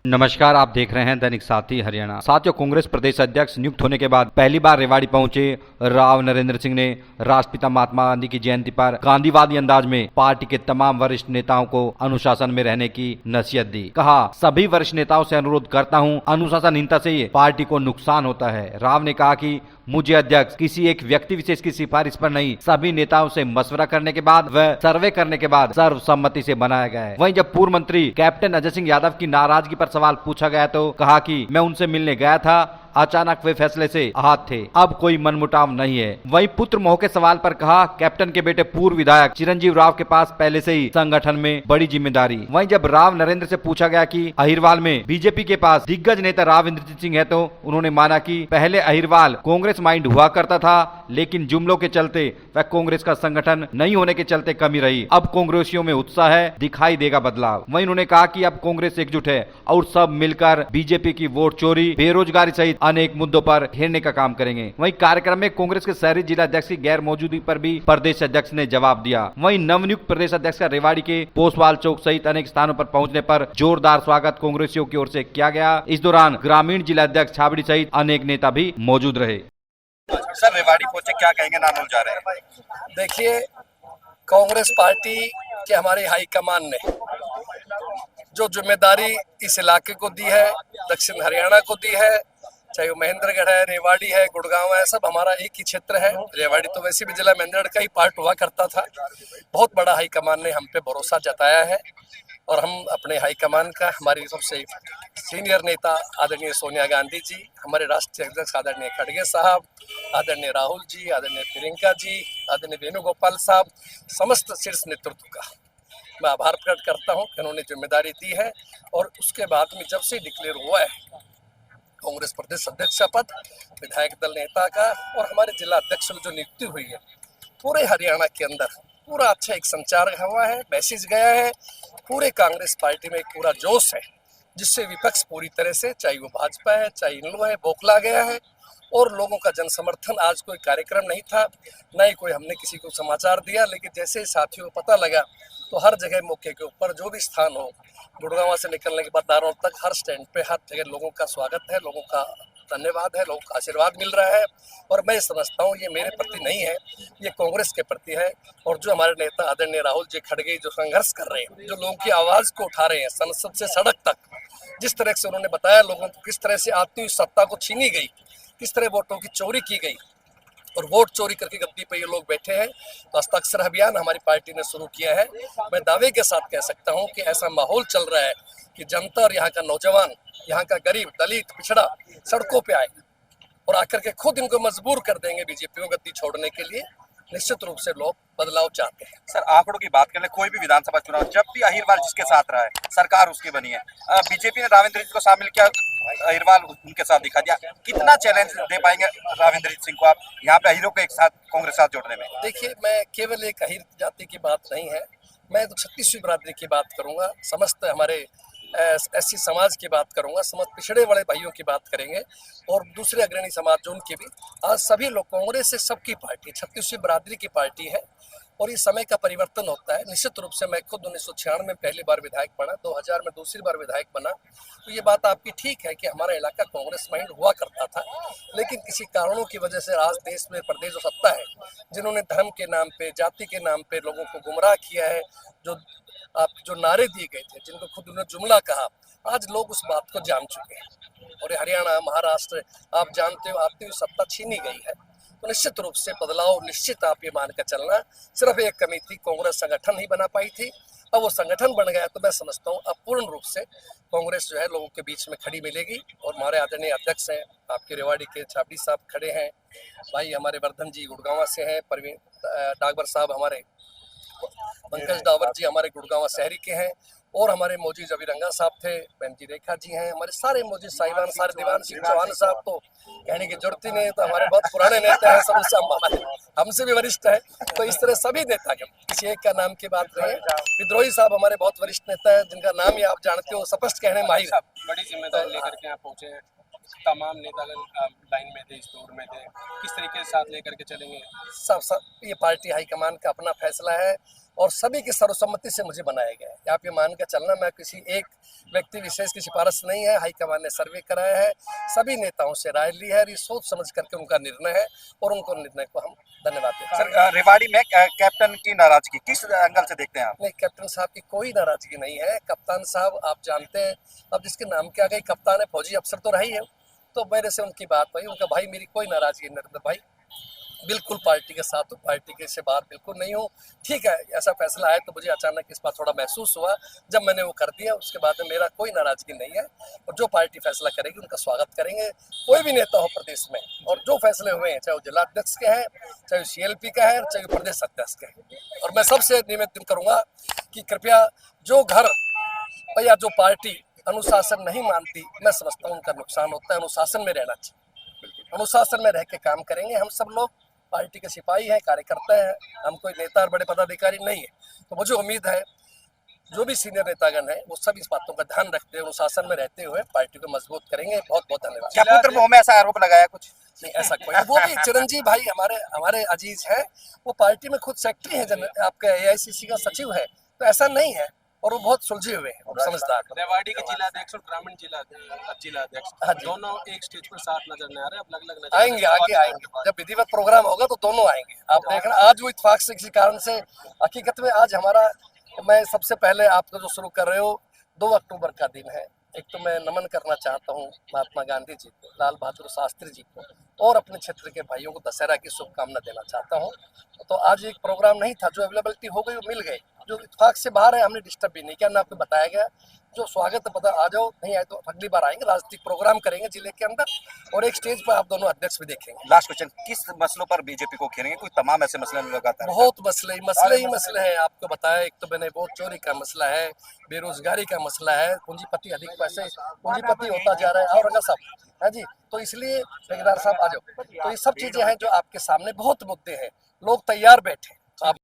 नमस्कार, आप देख रहे हैं दैनिक साथी हरियाणा। साथियों, कांग्रेस प्रदेश अध्यक्ष नियुक्त होने के बाद पहली बार रेवाड़ी पहुंचे राव नरेंद्र सिंह ने राष्ट्रपिता महात्मा गांधी की जयंती पर गांधीवादी अंदाज में पार्टी के तमाम वरिष्ठ नेताओं को अनुशासन में रहने की नसीहत दी। कहा, सभी वरिष्ठ नेताओं से अनुरोध करता हूं, अनुशासनहीनता से पार्टी को नुकसान होता है। राव ने कहा कि मुझे अध्यक्ष किसी एक व्यक्ति विशेष की सिफारिश पर नहीं, सभी नेताओं से मशवरा करने के बाद व सर्वे करने के बाद सर्वसम्मति से बनाया गया है। वहीं जब पूर्व मंत्री कैप्टन अजय सिंह यादव की नाराजगी पर सवाल पूछा गया तो कहा कि मैं उनसे मिलने गया था, अचानक वे फैसले से आहत थे, अब कोई मनमुटाव नहीं है। वहीं पुत्र मोह के सवाल पर कहा, कैप्टन के बेटे पूर्व विधायक चिरंजीव राव के पास पहले से ही संगठन में बड़ी जिम्मेदारी। वहीं जब राव नरेंद्र से पूछा गया कि अहिरवाल में बीजेपी के पास दिग्गज नेता राव इंद्रजीत सिंह है तो उन्होंने माना कि पहले अहिरवाल कांग्रेस माइंड हुआ करता था, लेकिन जुमलों के चलते वह कांग्रेस का संगठन नहीं होने के चलते कमी रही। अब कांग्रेसियों में उत्साह है, दिखाई देगा बदलाव। वहीं उन्होंने कहा कि अब कांग्रेस एकजुट है और सब मिलकर बीजेपी की वोट चोरी, बेरोजगारी सहित अनेक मुद्दों पर घेरने का काम करेंगे। वहीं कार्यक्रम में कांग्रेस के शहरी जिला अध्यक्ष की गैर मौजूदगी पर भी प्रदेश अध्यक्ष ने जवाब दिया। वहीं नवनियुक्त प्रदेश अध्यक्ष का रेवाड़ी के पोसवाल चौक सहित अनेक स्थानों पर पहुंचने पर जोरदार स्वागत कांग्रेसियों की ओर से किया गया। इस दौरान ग्रामीण जिला अध्यक्ष छाबड़ी सहित अनेक नेता भी मौजूद रहे। सर, रेवाड़ी पहुंचे, क्या कहेंगे, नाम जा रहे हैं? देखिए, कांग्रेस पार्टी के हमारे हाईकमान ने जो जिम्मेदारी इस इलाके को दी है, दक्षिण हरियाणा को दी है, चाहे वो महेंद्रगढ़ है, रेवाड़ी है, गुड़गांव है, सब हमारा एक ही क्षेत्र है। रेवाड़ी तो वैसे भी जिला महेंद्रगढ़ का ही पार्ट हुआ करता था। बहुत बड़ा हाईकमान ने हम पे भरोसा जताया है और हम अपने हाईकमान का, हमारी सबसे सीनियर नेता आदरणीय सोनिया गांधी जी, हमारे राष्ट्रीय अध्यक्ष आदरणीय खड़गे साहब, आदरणीय राहुल जी, आदरणीय प्रियंका जी, आदरणीय वेणुगोपाल साहब, समस्त शीर्ष नेतृत्व का मैं आभार प्रकट करता हूं कि उन्होंने जिम्मेदारी दी है। और उसके बाद में जब से डिक्लेयर हुआ है कांग्रेस प्रदेश अध्यक्ष का पद, विधायक दल नेता का और हमारे जिला अध्यक्ष की जो नियुक्ति हुई है, पूरे हरियाणा के अंदर पूरा अच्छा एक संचार हुआ है, मैसेज गया है। पूरे कांग्रेस पार्टी में एक पूरा जोश है, जिससे विपक्ष पूरी तरह से, चाहे वो भाजपा है चाहे इन लोग है, बौखला गया है। और लोगों का जन समर्थन, आज कोई कार्यक्रम नहीं था, न ही कोई हमने किसी को समाचार दिया, लेकिन जैसे ही साथियों को पता लगा तो हर जगह मौके के ऊपर जो भी स्थान हो, गुड़गांव से निकलने के बाद दारों तक हर स्टैंड पे हर जगह लोगों का स्वागत है, लोगों का धन्यवाद है, लोगों का आशीर्वाद मिल रहा है। और मैं समझता हूँ ये मेरे प्रति नहीं है, ये कांग्रेस के प्रति है। और जो हमारे नेता आदरणीय राहुल जी खड़गे जो संघर्ष कर रहे हैं, जो लोगों की आवाज को उठा रहे हैं संसद से सड़क तक, जिस तरह से उन्होंने बताया लोगों को किस तरह से आती हुई सत्ता को छीनी गई, किस तरह वोटों की चोरी की गई और वोट चोरी करके गद्दी पे ये लोग बैठे हैं। तो हस्ताक्षर अभियान हमारी पार्टी ने शुरू किया है। मैं दावे के साथ कह सकता हूं कि ऐसा माहौल चल रहा है कि जनता और यहाँ का नौजवान, यहाँ का गरीब, दलित, पिछड़ा सड़कों पे आए और आकर के खुद इनको मजबूर कर देंगे बीजेपी को गद्दी छोड़ने के लिए। निश्चित रूप से लोग बदलाव चाहते हैं। सर, आंकड़ों की बात कर ले, कोई भी विधानसभा चुनाव जब भी अहिरवाल जिसके साथ रहा है, सरकार उसकी बनी है। बीजेपी ने राव इंद्रजीत को शामिल किया, अहिरवाल उनके साथ दिखा दिया। कितना चैलेंज दे पाएंगे राव इंद्रजीत सिंह को आप यहाँ पे अहिरों को एक साथ कांग्रेस साथ जोड़ने में? देखिए, मैं केवल एक अहिर जाति की बात नहीं है, मैं तो 36वीं बरादरी की बात करूंगा, समस्त हमारे एससी समाज की बात करूंगा, समस्त पिछड़े वाले भाइयों की बात करेंगे और दूसरे अग्रणी समाज जो उनकी भी। आज सभी लोग, कांग्रेस से सबकी पार्टी 36वीं बरादरी की पार्टी है और ये समय का परिवर्तन होता है। निश्चित रूप से मैं खुद 1996 में पहली बार विधायक बना, 2000 में दूसरी बार विधायक बना। तो ये बात आपकी ठीक है कि हमारा इलाका कांग्रेस माइंड हुआ करता था, लेकिन किसी कारणों की वजह से आज देश में प्रदेश जो सत्ता है, जिन्होंने धर्म के नाम पे, जाति के नाम पे लोगों को गुमराह किया है, जो नारे दिए गए थे, जिनको खुद उन्होंने जुमला कहा, आज लोग उस बात को जान चुके हैं। और हरियाणा, महाराष्ट्र, आप जानते हो, आती हुई सत्ता छीनी गई है। तो निश्चित रूप से बदलाव निश्चित आप ये मान कर चलना। सिर्फ एक कमेटी कांग्रेस संगठन नहीं बना पाई थी, अब वो संगठन बन गया। तो मैं समझता हूँ अब पूर्ण रूप से कांग्रेस जो है लोगों के बीच में खड़ी मिलेगी। और हमारे आदरणीय अध्यक्ष हैं आपके रेवाड़ी के छाबड़ी साहब खड़े हैं, भाई हमारे वर्धन जी गुड़गांव से हैं, परवीन डागवर साहब हमारे, पंकज डावर जी हमारे गुड़गांव शहरी के हैं, और हमारे मौजूद अभिरंगा साहब थे, बहन जी रेखा जी हैं, हमारे सारे मौजूद साहिबान, सारे दीवान सिंह चौहान साहब तो कहने की जरूरत ही नहीं, तो हमारे बहुत पुराने नेता हैं, सब हमसे भी वरिष्ठ है। तो इस तरह सभी नेता के, किसी एक का नाम की बात नहीं है। विद्रोही साहब हमारे बहुत वरिष्ठ नेता है, जिनका नाम ही आप जानते हो, स्पष्ट कहने माहिर। बड़ी जिम्मेदारी लेकर के यहाँ पहुंचे हैं, तमाम नेतागण लाइन में थे, इस दौर में थे, किस तरीके से साथ लेकर के चलेंगे? सब ये पार्टी हाईकमान का अपना फैसला है। और सभी की सर्वसम्मति से मुझे बनाया गया है। आप ये मान के चलना, मैं किसी एक व्यक्ति विशेष की सिफारिश नहीं है। हाईकमान ने सर्वे कराया है, सभी नेताओं से राय ली है, ये सोच समझ करके उनका निर्णय है और उनको निर्णय को हम धन्यवाद देते हैं। सर रेवाड़ी में कैप्टन की नाराजगी किस एंगल से देखते हैं आप? नहीं, कैप्टन साहब की कोई नाराजगी नहीं है। कप्तान साहब आप जानते हैं, अब जिसके नाम के आगे कप्तान है, फौजी अफसर तो रही है, तो मेरे से उनकी बात हुई, उनका भाई मेरी कोई नाराजगी नरेंद्र भाई बिल्कुल पार्टी के साथ हूँ, पार्टी के से बाहर बिल्कुल नहीं हूँ। ठीक है, ऐसा फैसला आया तो मुझे अचानक इस बार थोड़ा महसूस हुआ, जब मैंने वो कर दिया उसके बाद में मेरा कोई नाराजगी नहीं है। और जो पार्टी फैसला करेगी उनका स्वागत करेंगे, कोई भी नेता हो प्रदेश में, और जो फैसले हुए हैं, चाहे वो जिला अध्यक्ष के हैं, चाहे वो CLP का है, चाहे वो प्रदेश अध्यक्ष के हैं। और मैं सबसे निवेदन करूंगा कि कृपया जो घर या जो पार्टी अनुशासन नहीं मानती, मैं समझता हूँ उनका नुकसान होता है। अनुशासन में रहना चाहिए, अनुशासन में रह के काम करेंगे। हम सब लोग पार्टी के सिपाही हैं, कार्यकर्ता हैं, हम कोई नेता और बड़े पदाधिकारी नहीं है। तो मुझे उम्मीद है जो भी सीनियर नेतागण है वो सब इस बातों का ध्यान रखते हुए अनुशासन में रहते हुए पार्टी को मजबूत करेंगे। बहुत बहुत धन्यवाद। क्या पुत्र मोह में ऐसा आरोप लगाया कुछ? नहीं, ऐसा कोई, वो भी चिरंजीव भाई हमारे अजीज हैं, वो पार्टी में खुद सेक्रेटरी है, आपका AICC का सचिव है, तो ऐसा नहीं है। और वो बहुत सुलझे हुए हैं और समझदार। रेवाड़ी के जिलाध्यक्ष और ग्रामीण जिलाध्यक्ष हाँ जी। दोनों एक स्टेज पर साथ नजर नहीं आ रहे, अब अलग अलग नजर आएंगे, आगे आएंगे, जब विधिवत प्रोग्राम होगा तो दोनों आएंगे। आप देखना, आज वो इत्तेफाक से किसी कारण से, हकीकत में आज हमारा, मैं सबसे पहले आपको जो शुरू कर रहे हो, 2 अक्टूबर का दिन है। एक तो मैं नमन करना चाहता हूँ महात्मा गांधी जी को, लाल बहादुर शास्त्री जी को, और अपने क्षेत्र के भाइयों को दशहरा की शुभकामना देना चाहता हूँ। तो आज एक प्रोग्राम नहीं था, जो अवेलेबिलिटी हो गई वो मिल गई, जो इत्तेफाक से बाहर है हमने डिस्टर्ब भी नहीं किया, ना आपको बताया गया। जो स्वागत पता आ जाओ, नहीं आए तो अगली बार आएंगे, राजनीतिक प्रोग्राम करेंगे जिले के अंदर, और एक स्टेज पर आप दोनों अध्यक्ष भी देखेंगे। लास्ट क्वेश्चन, किस मसलों पर बीजेपी को घेरेंगे? कोई तमाम ऐसे मसले लगातार बहुत मसले ही मसले हैं। आपको बताया, एक तो मैंने वोट चोरी का मसला है, बेरोजगारी का मसला है, पूंजीपति अधिक पैसे पूंजीपति होता जा रहा है, और अगर सब है जी, तो इसलिए ठेकेदार साहब आ जाओ। तो ये सब चीजें हैं जो आपके सामने, बहुत मुद्दे हैं, लोग तैयार बैठे। आप